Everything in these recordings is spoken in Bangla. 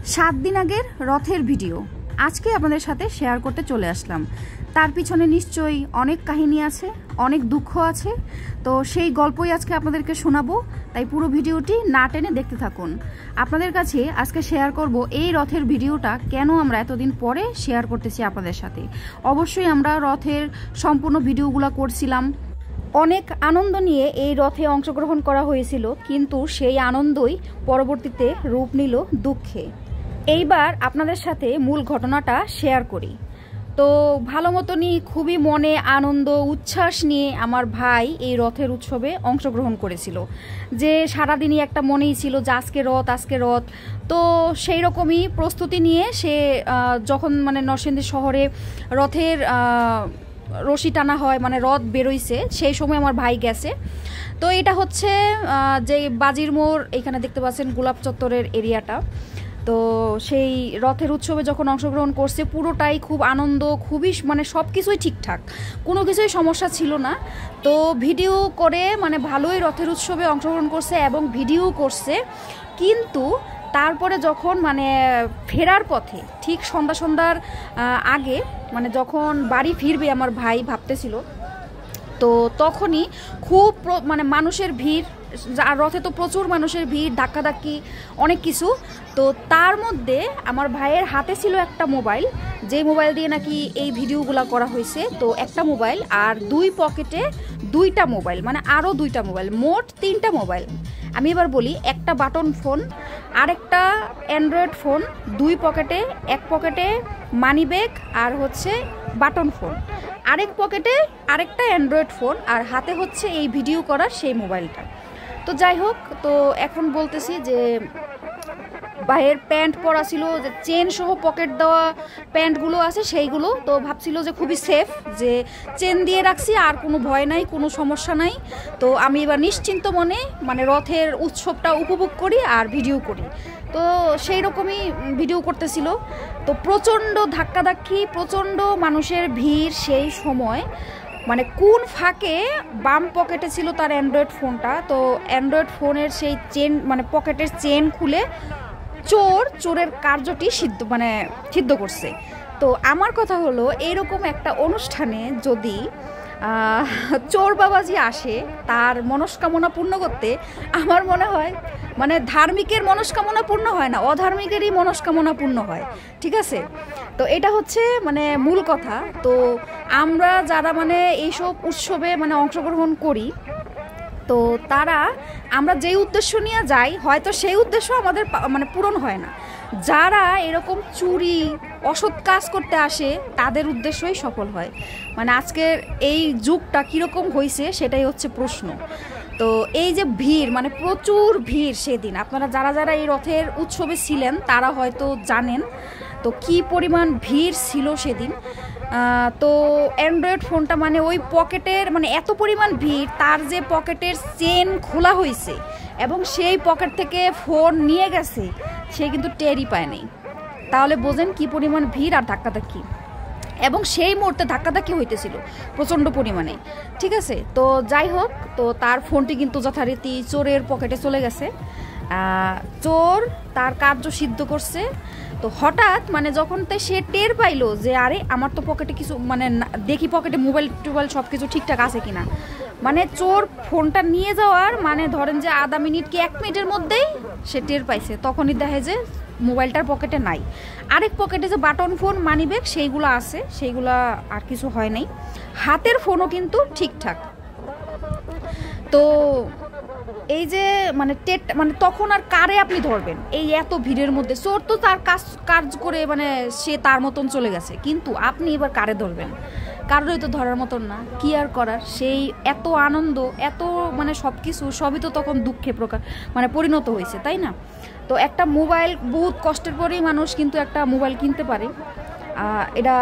7 দিন আগের রথের ভিডিও আজকে আপনাদের সাথে শেয়ার করতে চলে আসলাম। তার পিছনে নিশ্চয়ই অনেক কাহিনী আছে, অনেক দুঃখ আছে। তো সেই গল্পই আজকে আপনাদেরকে শোনাবো, তাই পুরো ভিডিওটি না টেনে দেখতে থাকুন। আপনাদের কাছে আজকে শেয়ার করব এই রথের ভিডিওটা কেন আমরা এতদিন পরে শেয়ার করতেছি আপনাদের সাথে। অবশ্যই আমরা রথের সম্পূর্ণ ভিডিওগুলো করছিলাম, অনেক আনন্দ নিয়ে এই রথে অংশগ্রহণ করা হয়েছিল, কিন্তু সেই আনন্দই পরবর্তীতে রূপ নিল দুঃখে। এইবার আপনাদের সাথে মূল ঘটনাটা শেয়ার করি। তো ভালো মতনই খুবই মনে আনন্দ উচ্ছ্বাস নিয়ে আমার ভাই এই রথের উৎসবে অংশগ্রহণ করেছিল, যে সারাদিনই একটা মনেই ছিল যে আজকে রথ। তো সেই রকমই প্রস্তুতি নিয়ে সে যখন নরসিংদী শহরে রথের রশি টানা হয়, রথ বেরোইছে, সেই সময় আমার ভাই গেছে। তো এটা হচ্ছে যে বাজির মোড়, এখানে দেখতে পাচ্ছেন গোলাপ চত্বরের এরিয়াটা। তো সেই রথের উৎসবে যখন অংশগ্রহণ করছে পুরোটাই খুব আনন্দ, খুবই সব কিছুই ঠিকঠাক, কোনো কিছুই সমস্যা ছিল না। তো ভিডিও করে ভালোই রথের উৎসবে অংশগ্রহণ করছে এবং ভিডিও করছে। কিন্তু তারপরে যখন ফেরার পথে ঠিক সন্ধ্যার আগে যখন বাড়ি ফিরবে আমার ভাই ভাবতেছিল, তো তখনই খুব মানুষের ভিড়, আর রথে তো প্রচুর মানুষের ভিড়, ধাক্কাধাক্কি অনেক কিছু। তো তার মধ্যে আমার ভাইয়ের হাতে ছিল একটা মোবাইল, যে মোবাইল দিয়ে নাকি এই ভিডিওগুলো করা হয়েছে। তো একটা মোবাইল আর দুই পকেটে দুইটা মোবাইল, আরও দুইটা মোবাইল, মোট 3টা মোবাইল। আমি এবার বলি, একটা বাটন ফোন, আরেকটা অ্যান্ড্রয়েড ফোন, দুই পকেটে, এক পকেটে মানি ব্যাগ আর হচ্ছে বাটন ফোন, আরেক পকেটে আরেকটা অ্যান্ড্রয়েড ফোন, আর হাতে হচ্ছে এই ভিডিও করার সেই মোবাইলটা। তো যাই হোক, তো এখন বলতেছি যে ভাইয়ের প্যান্ট পরা ছিল, যে চেন সহ পকেট দেওয়া প্যান্টগুলো আছে সেইগুলো। তো ভাবছিল যে খুবই সেফ, যে চেন দিয়ে রাখছি, আর কোনো ভয় নাই, কোনো সমস্যা নাই। তো আমি এবার নিশ্চিন্ত মনে রথের উৎসবটা উপভোগ করি আর ভিডিও করি। তো সেই রকমই ভিডিও করতেছিল। তো প্রচণ্ড ধাক্কাধাক্কি, প্রচণ্ড মানুষের ভিড় সেই সময়। কোন ফাঁকে বাম পকেটে ছিল তার অ্যান্ড্রয়েড ফোনটা। তো অ্যান্ড্রয়েড ফোনের সেই চেন পকেটের চেন খুলে চোরের কার্যটি সিদ্ধ করছে। তো আমার কথা হলো, এইরকম একটা অনুষ্ঠানে যদি চোর বাবাজি আসে তার মনস্কামনা পূর্ণ করতে, আমার মনে হয় ধার্মিকের মনস্কামনা পূর্ণ হয় না, অধার্মিকেরই মনস্কামনা পূর্ণ হয়। ঠিক আছে, তো এটা হচ্ছে মূল কথা। তো আমরা যারা এইসব উৎসবে অংশগ্রহণ করি, তো তারা আমরা যেই উদ্দেশ্য নিয়ে যাই, হয়তো সেই উদ্দেশ্য আমাদের পূরণ হয় না। যারা এরকম চুরি অসৎ কাজ করতে আসে তাদের উদ্দেশ্যই সফল হয়। আজকের এই যুগটা কীরকম হয়েছে সেটাই হচ্ছে প্রশ্ন। তো এই যে ভিড়, প্রচুর ভিড় সেদিন, আপনারা যারা এই রথের উৎসবে ছিলেন তারা হয়তো জানেন তো কি পরিমাণ ভিড় ছিল সেদিন। তো অ্যান্ড্রয়েড ফোনটা ওই পকেটের এত পরিমাণ ভিড়, তার যে পকেটের চেন খোলা হয়েছে এবং সেই পকেট থেকে ফোন নিয়ে গেছে, সে কিন্তু টেরই পায় নাই। তাহলে বোঝেন কি পরিমাণ ভিড় আর ধাক্কাধাক্কি। এবং সেই মুহূর্তে ধাক্কাধাক্কি হইতেছিল প্রচণ্ড পরিমাণে। ঠিক আছে, তো যাই হোক, তো তার ফোনটি কিন্তু যথারীতি চোরের পকেটে চলে গেছে। চোর তার কার্য সিদ্ধ করছে। তো হঠাৎ যখন সে টের পাইলো যে আরে আমার তো পকেটে কিছু দেখি পকেটে মোবাইল টোবাইল সব কিছু ঠিকঠাক আছে কিনা, চোর ফোনটা নিয়ে যাওয়ার ধরেন যে আধা মিনিট কি 1 মিনিটের মধ্যেই সে টের পাইছে। তখনই দেখে যে মোবাইলটার পকেটে নাই, আরেক পকেটে যে বাটন ফোন মানি ব্যাগ সেইগুলো আছে, সেইগুলা আর কিছু হয় নাই, হাতের ফোনও কিন্তু ঠিকঠাক। তো এই যে তখন আর কারে আপনি ধরবেন এই এত ভিড়ের মধ্যে? চোর তো তার কাজ করে সে তার মতন চলে গেছে, কিন্তু আপনি এবার কারে ধরবেন? কারোরই তো ধরার মতন না, কি আর করার। সেই এত আনন্দ, এত সব কিছু সবই তো তখন দুঃখে পরিণত হয়েছে, তাই না? তো একটা মোবাইল, বহুত কষ্টের পরেই মানুষ কিন্তু একটা মোবাইল কিনতে পারে। এটা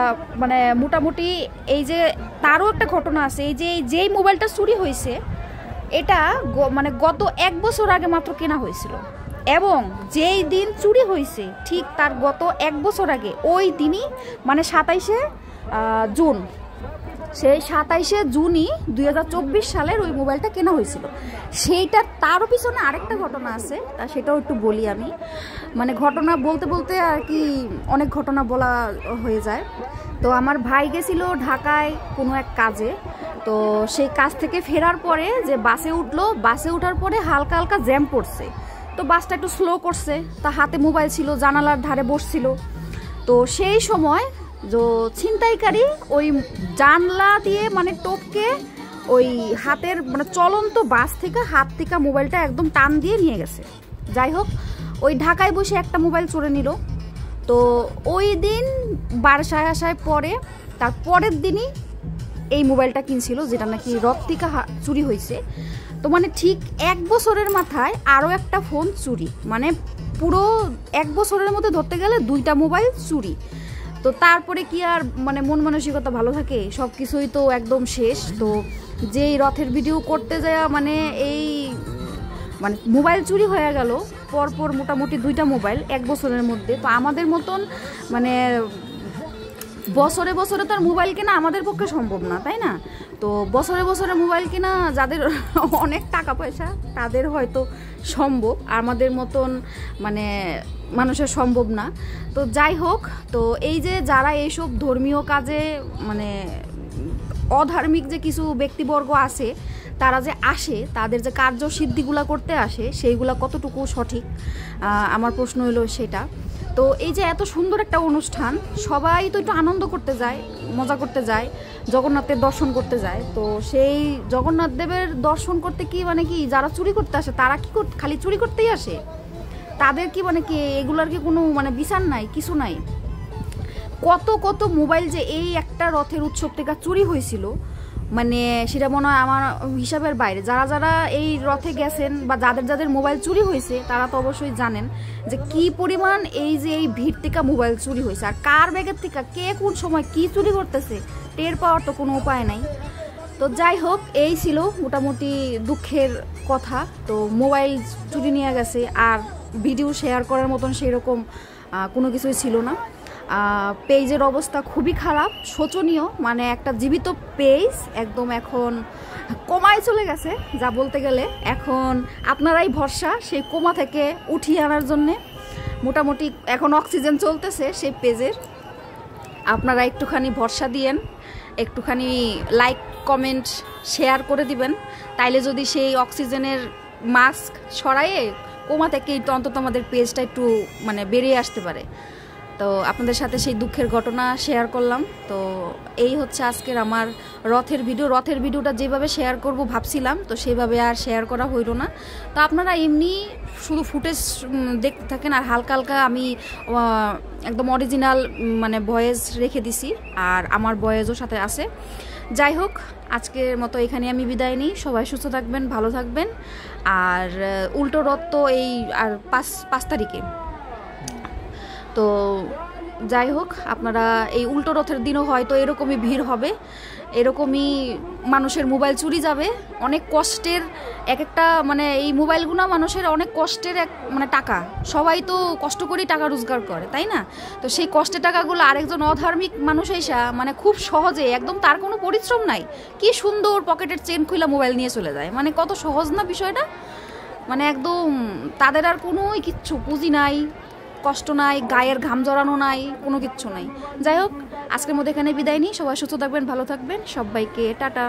মোটামুটি এই যে তারও একটা ঘটনা আছে, এই যে যেই মোবাইলটা চুরি হয়েছে এটা গত 1 বছর আগে মাত্র কেনা হয়েছিল, এবং যেই দিন চুরি হয়েছে ঠিক তার গত 1 বছর আগে ওই দিনই 27শে জুন সেই 27শে জুনই 2024 সালের ওই মোবাইলটা কেনা হয়েছিল। সেইটা তারও পিছনে আরেকটা ঘটনা আছে, তা সেটাও একটু বলি আমি। মানে ঘটনা বলতে বলতে আর কি অনেক ঘটনা বলা হয়ে যায়। তো আমার ভাই গেছিল ঢাকায় কোনো এক কাজে, তো সেই কাজ থেকে ফেরার পরে যে বাসে উঠলো, বাসে ওঠার পরে হালকা হালকা জ্যাম পড়ছে, তো বাসটা একটু স্লো করছে, তা হাতে মোবাইল ছিল, জানালার ধারে বসছিল। তো সেই সময় যে ছিনতাইকারী ওই জানলা দিয়ে মানে টপকে ওই হাতের মানে চলন্ত বাস থেকে হাত থেকে মোবাইলটা একদম টান দিয়ে নিয়ে গেছে। যাই হোক, ওই ঢাকায় বসে একটা মোবাইল চুরে নিল। তো ওই দিন বাসায় আসায় পরে তার পরের দিনই এই মোবাইলটা কিনছিল, যেটা নাকি রথ থেকে চুরি হয়েছে। তো মানে ঠিক 1 বছরের মাথায় আরও একটা ফোন চুরি, মানে পুরো 1 বছরের মধ্যে ধরতে গেলে 2টা মোবাইল চুরি। তো তারপরে কি আর মানে মন মানসিকতা ভালো থাকে, সব কিছুই তো একদম শেষ। তো যেই রথের ভিডিও করতে যায় মানে এই মানে মোবাইল চুরি হয়ে গেল পরপর মোটামুটি 2টা মোবাইল 1 বছরের মধ্যে। তো আমাদের মতন মানে বছরে বছরে তো আর মোবাইল কেনা আমাদের পক্ষে সম্ভব না, তাই না? তো বছরে বছরে মোবাইল কেনা যাদের অনেক টাকা পয়সা তাদের হয়তো সম্ভব, আমাদের মতন মানে মানুষের সম্ভব না। তো যাই হোক, তো এই যে যারা এইসব ধর্মীয় কাজে মানে অধার্মিক যে কিছু ব্যক্তিবর্গ আছে তারা যে আসে, তাদের যে কার্যসিদ্ধিগুলা করতে আসে সেইগুলা কতটুকু সঠিক, আমার প্রশ্ন হলো সেটা। তো এই যে এত সুন্দর একটা অনুষ্ঠান, সবাই তো একটু আনন্দ করতে যায়, মজা করতে যায়, জগন্নাথের দর্শন করতে যায়। তো সেই জগন্নাথ দেবের দর্শন করতে কি মানে কি যারা চুরি করতে আসে তারা কি খালি চুরি করতেই আসে? তাদের কি মানে কি এগুলার কি কোনো মানে বিচার নাই, কিছু নাই? কত কত মোবাইল যে এই একটা রথের উৎসব থেকে চুরি হয়েছিল, মানে সেটা মনে হয় আমার হিসাবের বাইরে। যারা যারা এই রথে গেছেন বা যাদের যাদের মোবাইল চুরি হয়েছে তারা তো অবশ্যই জানেন যে কি পরিমাণ এই যে এই ভিড় থেকে মোবাইল চুরি হয়েছে, আর কার ব্যাগের থেকে কে কোন সময় কি চুরি করতেছে টের পাওয়ার তো কোনো উপায় নাই। তো যাই হোক, এই ছিল মোটামুটি দুঃখের কথা। তো মোবাইল চুরি নিয়ে গেছে, আর ভিডিও শেয়ার করার মতন সেরকম কোনো কিছুই ছিল না। পেজের অবস্থা খুবই খারাপ, শোচনীয়, মানে একটা জীবিত পেজ একদম এখন কোমায় চলে গেছে যা বলতে গেলে। এখন আপনারাই ভরসা সেই কোমা থেকে উঠিয়ে আনার জন্যে। মোটামুটি এখন অক্সিজেন চলতেছে সেই পেজের, আপনারা একটুখানি ভরসা দিয়েন, একটুখানি লাইক কমেন্ট শেয়ার করে দিবেন, তাইলে যদি সেই অক্সিজেনের মাস্ক ছড়াইয়ে কোমা থেকে অন্তত আমাদের পেজটা একটু মানে বেরিয়ে আসতে পারে। তো আপনাদের সাথে সেই দুঃখের ঘটনা শেয়ার করলাম। তো এই হচ্ছে আজকের আমার রথের ভিডিও। রথের ভিডিওটা যেভাবে শেয়ার করব ভাবছিলাম, তো সেইভাবে আর শেয়ার করা হইল না। তো আপনারা এমনি শুধু ফুটেজ দেখতে থাকেন, আর হালকা হালকা আমি একদম অরিজিনাল মানে ভয়েস রেখে দিছি, আর আমার ভয়েসও সাথে আছে। যাই হোক, আজকের মতো এখানে আমি বিদায় নিই। সবাই সুস্থ থাকবেন, ভালো থাকবেন। আর উল্টো রথ তো এই আর 5 তারিখে। তো যাই হোক, আপনারা এই উল্টো রথের দিনও হয়তো এরকমই ভিড় হবে, এরকমই মানুষের মোবাইল চুরি যাবে। অনেক কষ্টের একটা মানে এই মোবাইলগুলো মানুষের অনেক কষ্টের মানে টাকা, সবাই তো কষ্ট করেই টাকা রোজগার করে, তাই না? তো সেই কষ্টের টাকাগুলো আরেকজন অধার্মিক মানুষ এসা মানে খুব সহজে একদম তার কোনো পরিশ্রম নাই, কি সুন্দর পকেটের চেন খুলে মোবাইল নিয়ে চলে যায়। মানে কত সহজ না বিষয়টা, মানে একদম তাদের আর কোনোই কিচ্ছু পুঁজি নাই, কষ্ট নাই, গায়ের ঘাম জড়ানো নাই, কোনো কিচ্ছু নাই। যাই হোক, আজকের মধ্যে এখানে বিদায় নিই। সবাই সুস্থ থাকবেন, ভালো থাকবেন, সবাইকে টাটা।